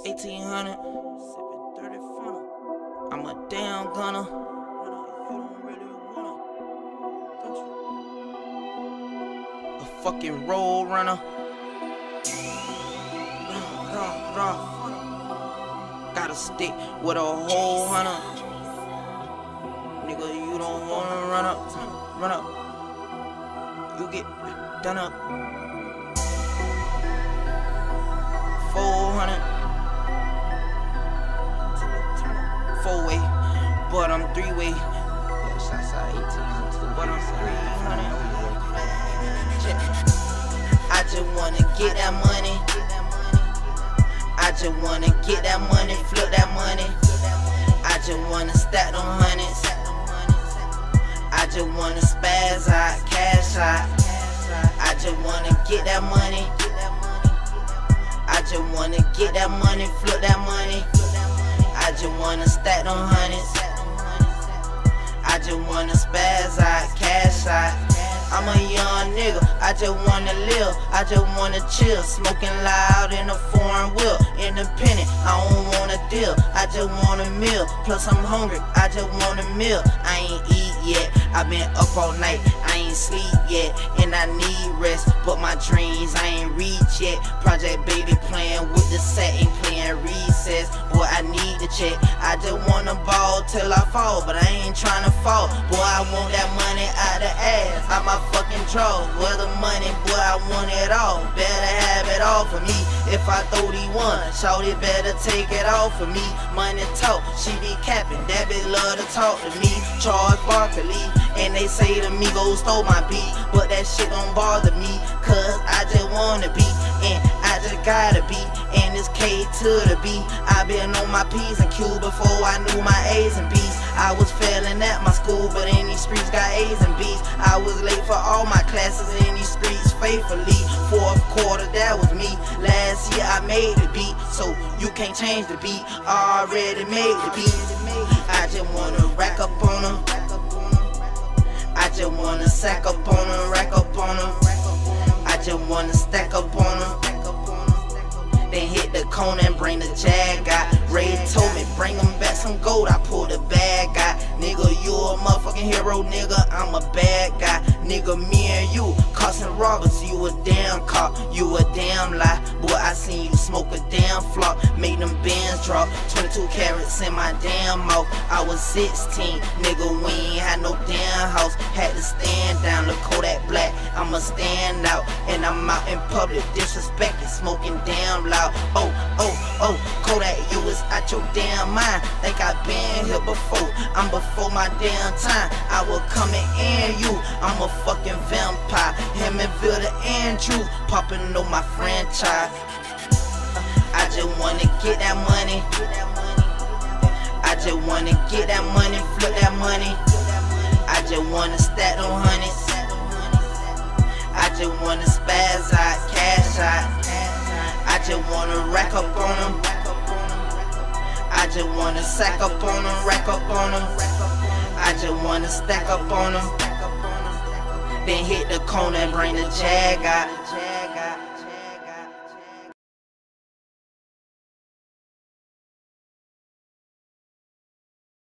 1800. I'm a damn gunner. A fucking road runner. Gotta stick with a whole hunter. Nigga, you don't wanna run up. You get done up. 400. 4-way, but I'm 3-way. Yeah, shots out 18, but I'm 300. Check. I just wanna get that money. I just wanna get that money, flip that money. I just wanna stack them hundreds. I just wanna spaz out, cash out. I just wanna get that money. I just wanna get that money, flip that money. I just wanna stack them hundreds. I just wanna spaz out, cash out. I'm a young nigga, I just wanna live, I just wanna chill. Smoking loud in a foreign wheel, independent, I don't wanna deal. I just want a meal, plus I'm hungry, I just want a meal. I ain't eat yet, I been up all night, I ain't sleep yet, and I need rest. But my dreams, I ain't reach yet. Project Baby playing with the set, ain't playing recess. Boy, I need to check, I just wanna ball till I fall, but I ain't tryna fall. Boy, I want that money out the ass, out my fucking draw. Where the money, boy, I want it all. Better have it all for me. If I throw the one, shawty better take it off for me. Money talk, she be capping, that bitch love to talk to me. Charles Barkley, and they say the Migos stole my beat, but that shit don't bother me, cause I just wanna be, and I just gotta be, and it's K to the B. I been on my P's and Q's before I knew my A's and B's. I was failing at my school, but in these streets got A's and B's. I was late for all my classes in these streets faithfully. Fourth quarter, that was me. Last year I made the beat, so you can't change the beat. Already made the beat. I just wanna rack up on them. I just wanna sack up on them, rack up on them. I just wanna stack up on them. Then hit the cone and bring the jag out. Ray told me bring him back some gold, I pulled the bag out. Nigga, you a motherfucking hero, nigga, I'm a bad guy. Nigga, me and you, causing robbers, you a damn cop, you a damn lie. Boy, I seen you smoke a damn flock, made them bands drop. 22 carats in my damn mouth, I was 16, nigga, we ain't had no damn house. Had to stand down, look Kodak Black, I'ma stand out. And I'm out in public, disrespected, smoking damn loud. Oh, Kodak, you was out your damn mind. Think I been here before, I'm before my damn time. I will come and end you, I'm a fucking vampire. Him and Vilda Andrew, popping on my franchise. I just wanna get that money. I just wanna get that money, flip that money. I just wanna stack them hundreds. I just wanna spaz out, cash out. I just wanna rack up on them. I just wanna sack up on them, rack up on them. I just wanna stack up on them. Then hit the corner and bring the jag out.